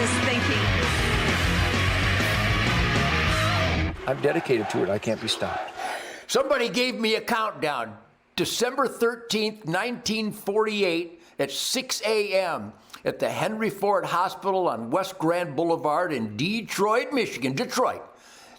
is thinking. I'm dedicated to it. I can't be stopped. Somebody gave me a countdown. December 13th, 1948 at 6 a.m. at the Henry Ford Hospital on West Grand Boulevard in Detroit, Michigan. Detroit,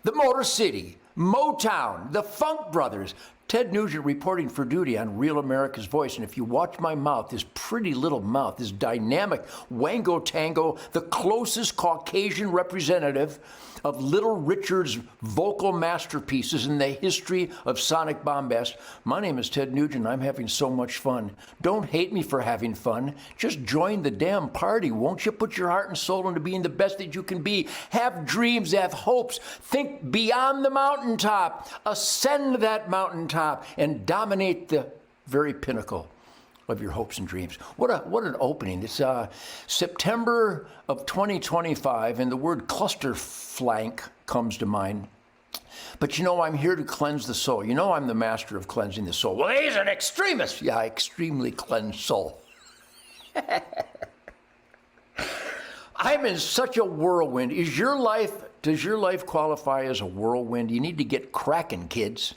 the Motor City, Motown, the Funk Brothers. Ted Nugent reporting for duty on Real America's Voice. And if you watch my mouth, this pretty little mouth, this dynamic Wango Tango, the closest Caucasian representative of Little Richard's vocal masterpieces in the history of sonic bombast. My name is Ted Nugent. I'm having so much fun. Don't hate me for having fun. Just join the damn party, won't you? Put your heart and soul into being the best that you can be. Have dreams, have hopes. Think beyond the mountaintop. Ascend that mountaintop and dominate the very pinnacle of your hopes and dreams. What an opening. It's September of 2025, and the word cluster flank comes to mind. But you know, I'm here to cleanse the soul. You know I'm the master of cleansing the soul. Well, he's an extremist. Yeah, extremely cleansed soul. I'm in such a whirlwind. Does your life qualify as a whirlwind? You need to get cracking, kids.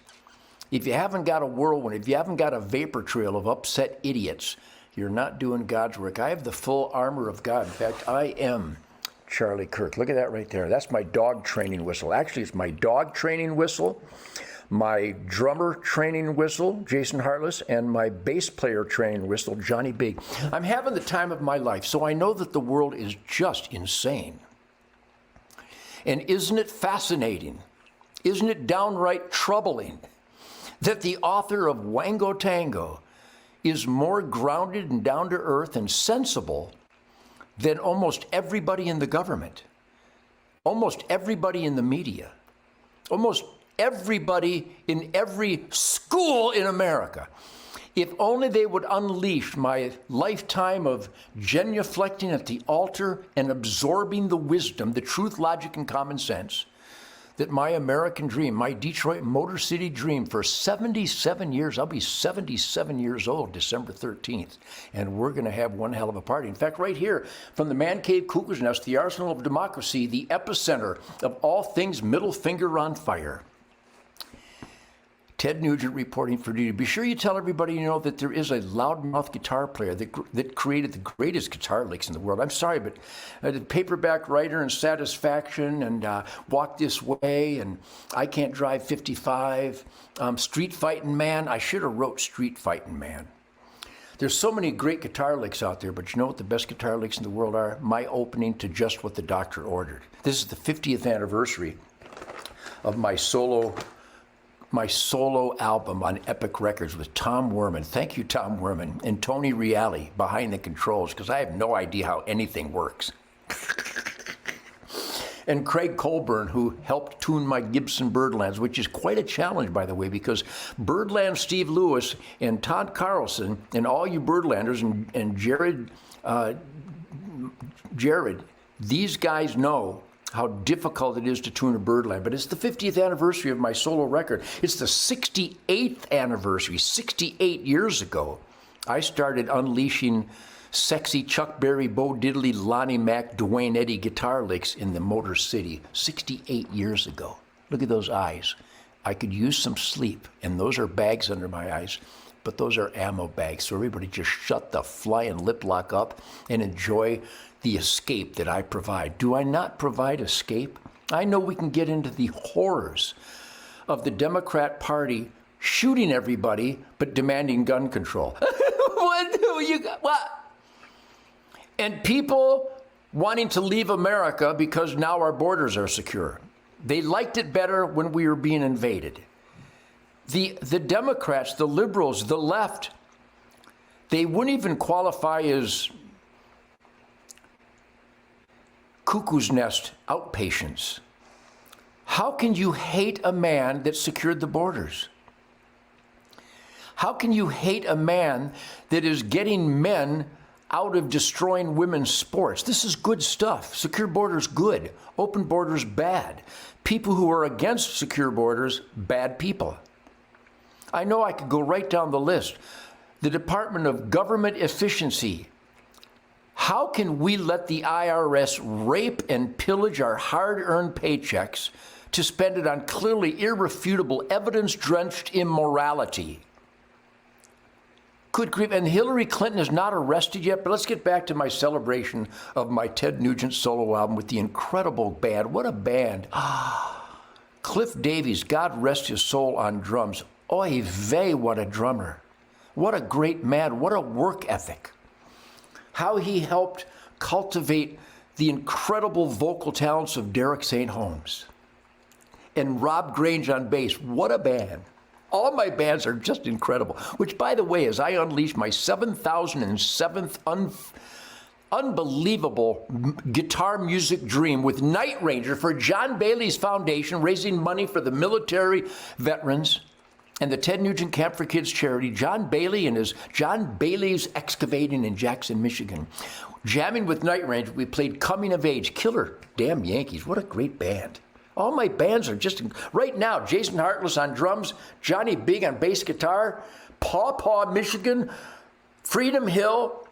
If you haven't got a whirlwind, if you haven't got a vapor trail of upset idiots, you're not doing God's work. I have the full armor of God. In fact, I am Charlie Kirk. Look at that right there. That's my dog training whistle. Actually, it's my dog training whistle, my drummer training whistle, Jason Hartless, and my bass player training whistle, Johnny Big. I'm having the time of my life, so I know that the world is just insane. And isn't it fascinating? Isn't it downright troubling that the author of Wango Tango is more grounded and down to earth and sensible than almost everybody in the government, almost everybody in the media, almost everybody in every school in America? If only they would unleash my lifetime of genuflecting at the altar and absorbing the wisdom, the truth, logic, and common sense that my American dream, my Detroit Motor City dream for 77 years, I'll be 77 years old December 13th, and we're going to have one hell of a party. In fact, right here from the Man Cave Cuckoo's Nest, the arsenal of democracy, the epicenter of all things middle finger on fire. Ted Nugent reporting for duty. Be sure you tell everybody you know that there is a loudmouth guitar player that created the greatest guitar licks in the world. I'm sorry, but I did Paperback Writer and Satisfaction and Walk This Way and I Can't Drive 55, Street Fightin' Man. I should have wrote Street Fightin' Man. There's so many great guitar licks out there, but you know what the best guitar licks in the world are? My opening to Just What the Doctor Ordered. This is the 50th anniversary of my solo album on Epic Records with Tom Werman. Thank you, Tom Werman, and Tony Reale behind the controls, because I have no idea how anything works. And Craig Colburn, who helped tune my Gibson Birdlands, which is quite a challenge, by the way, because Birdland Steve Lewis and Todd Carlson and all you Birdlanders and Jared, these guys know how difficult it is to tune a Birdland. But it's the 50th anniversary of my solo record. It's the 68th anniversary. 68 years ago, I started unleashing sexy Chuck Berry, Bo Diddley, Lonnie Mack, Dwayne Eddy guitar licks in the Motor City 68 years ago. Look at those eyes. I could use some sleep, and those are bags under my eyes, but those are ammo bags. So everybody just shut the flying lip lock up and enjoy the escape that I provide. Do I not provide escape? I know we can get into the horrors of the Democrat Party shooting everybody but demanding gun control. What? And people wanting to leave America because now our borders are secure. They liked it better when we were being invaded. The Democrats, the liberals, the left, they wouldn't even qualify as cuckoo's nest outpatients. How can you hate a man that secured the borders? How can you hate a man that is getting men out of destroying women's sports? This is good stuff. Secure borders, good. Open borders, bad. People who are against secure borders, bad people. I know I could go right down the list. The Department of Government Efficiency. How can we let the IRS rape and pillage our hard-earned paychecks to spend it on clearly irrefutable, evidence-drenched immorality? Good grief, and Hillary Clinton is not arrested yet, but let's get back to my celebration of my Ted Nugent solo album with the incredible band. What a band. Cliff Davies, God rest his soul, on drums. Oy vey, what a drummer. What a great man, what a work ethic. How he helped cultivate the incredible vocal talents of Derek St. Holmes. And Rob Grange on bass. What a band. All my bands are just incredible. Which, by the way, as I unleash my 7,007th unbelievable guitar music dream with Night Ranger for John Bailey's Foundation, raising money for the military veterans and the Ted Nugent Camp for Kids charity, John Bailey and his John Bailey's Excavating in Jackson, Michigan. Jamming with Night Ranger, we played Coming of Age, Killer Damn Yankees. What a great band. All my bands are just, right now, Jason Hartless on drums, Johnny Big on bass guitar, Paw Paw, Michigan, Freedom Hill,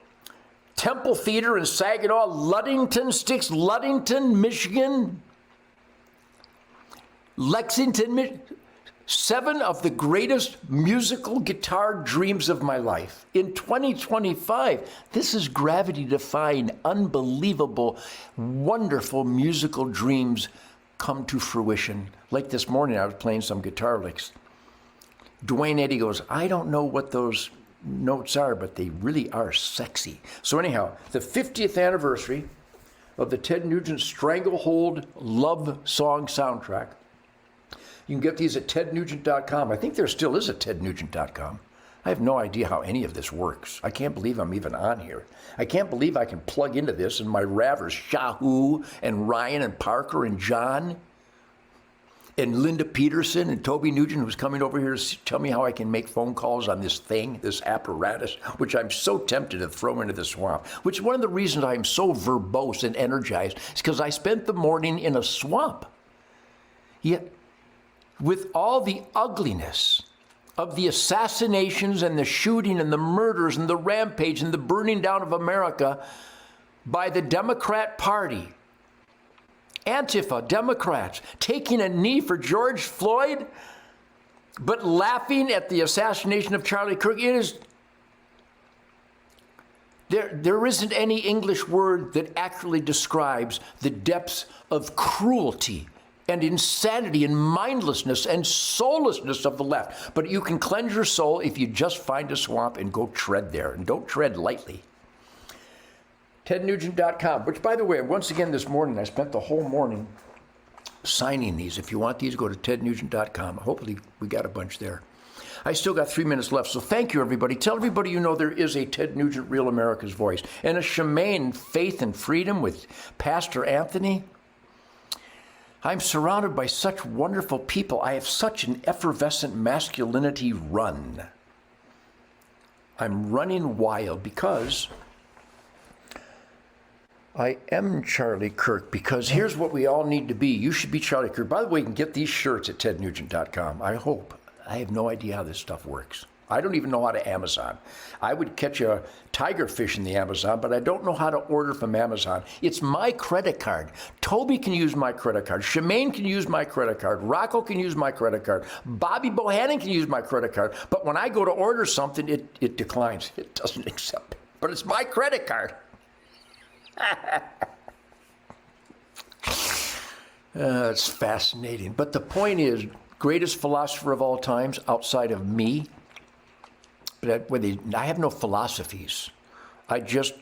Temple Theater in Saginaw, Ludington Sticks, Ludington, Michigan, Lexington, Michigan. 7 of the greatest musical guitar dreams of my life. In 2025, this is gravity-defying, unbelievable, wonderful musical dreams come to fruition. Like this morning, I was playing some guitar licks. Dwayne Eddy goes, I don't know what those notes are, but they really are sexy. So anyhow, the 50th anniversary of the Ted Nugent Stranglehold Love Song soundtrack. You can get these at tednugent.com. I think there still is a tednugent.com. I have no idea how any of this works. I can't believe I'm even on here. I can't believe I can plug into this and my ravers, Shahu and Ryan and Parker and John and Linda Peterson and Toby Nugent, who's coming over here to tell me how I can make phone calls on this thing, this apparatus, which I'm so tempted to throw into the swamp, which is one of the reasons I'm so verbose and energized is because I spent the morning in a swamp. Yet, with all the ugliness of the assassinations and the shooting and the murders and the rampage and the burning down of America by the Democrat Party, Antifa, Democrats, taking a knee for George Floyd, but laughing at the assassination of Charlie Kirk, it is, there isn't any English word that actually describes the depths of cruelty and insanity and mindlessness and soullessness of the left. But you can cleanse your soul if you just find a swamp and go tread there, and don't tread lightly. TedNugent.com, which, by the way, once again this morning, I spent the whole morning signing these. If you want these, go to TedNugent.com. Hopefully we got a bunch there. I still got 3 minutes left, so thank you, everybody. Tell everybody you know there is a Ted Nugent Real America's Voice and a Shemaine Faith and Freedom with Pastor Anthony. I'm surrounded by such wonderful people. I have such an effervescent masculinity run. I'm running wild because I am Charlie Kirk, because here's what we all need to be. You should be Charlie Kirk. By the way, you can get these shirts at tednugent.com. I hope. I have no idea how this stuff works. I don't even know how to Amazon. I would catch a tiger fish in the Amazon, but I don't know how to order from Amazon. It's my credit card. Toby can use my credit card. Shemaine can use my credit card. Rocco can use my credit card. Bobby Bohannon can use my credit card. But when I go to order something, it declines. It doesn't accept it. But it's my credit card. It's fascinating. But the point is, greatest philosopher of all times outside of me, but I have no philosophies. I just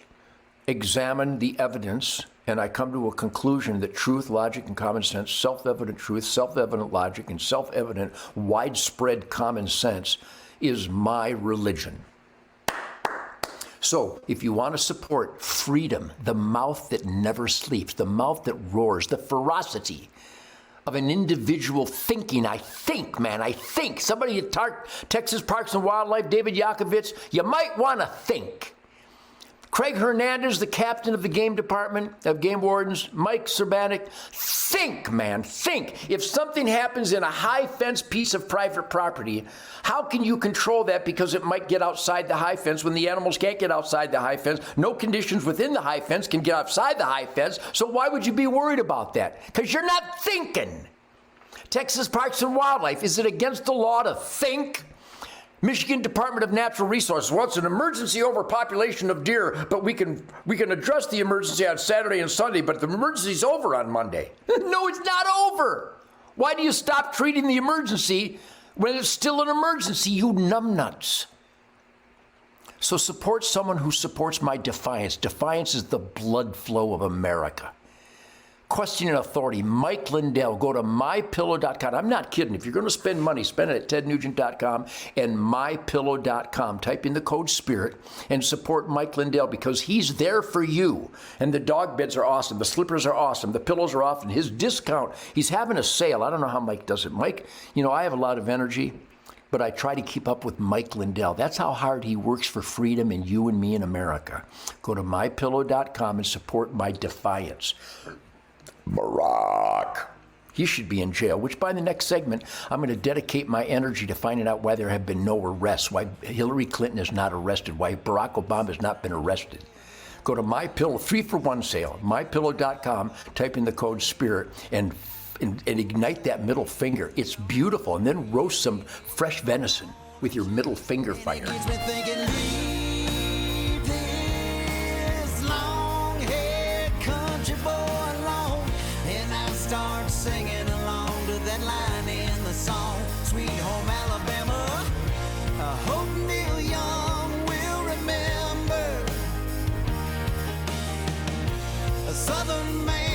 examine the evidence and I come to a conclusion that truth, logic, and common sense, self-evident truth, self-evident logic, and self-evident widespread common sense is my religion. So if you want to support freedom, the mouth that never sleeps, the mouth that roars, the ferocity of an individual thinking, I think. Somebody at Texas Parks and Wildlife, David Yakovitz, you might want to think. Craig Hernandez, the captain of the game department of game wardens, Mike Serbanek, think, man, think. If something happens in a high fence piece of private property, how can you control that because it might get outside the high fence when the animals can't get outside the high fence? No conditions within the high fence can get outside the high fence, so why would you be worried about that? Because you're not thinking. Texas Parks and Wildlife, is it against the law to think? Michigan Department of Natural Resources, well, it's an emergency overpopulation of deer, but we can address the emergency on Saturday and Sunday, but the emergency's over on Monday. No, it's not over. Why do you stop treating the emergency when it's still an emergency, you numbnuts? So support someone who supports my defiance. Defiance is the blood flow of America. Questioning authority, Mike Lindell. Go to mypillow.com. I'm not kidding. If you're going to spend money, spend it at tednugent.com and mypillow.com. Type in the code SPIRIT and support Mike Lindell because he's there for you. And the dog beds are awesome. The slippers are awesome. The pillows are awesome. His discount, he's having a sale. I don't know how Mike does it. Mike, you know, I have a lot of energy, but I try to keep up with Mike Lindell. That's how hard he works for freedom and you and me in America. Go to mypillow.com and support my defiance. Barack. He should be in jail, which by the next segment, I'm going to dedicate my energy to finding out why there have been no arrests, why Hillary Clinton is not arrested, why Barack Obama has not been arrested. Go to MyPillow, 3-for-1 sale, mypillow.com, type in the code SPIRIT, and ignite that middle finger. It's beautiful. And then roast some fresh venison with your middle finger fighter. Start singing along to that line in the song, Sweet Home Alabama. I hope Neil Young will remember a Southern man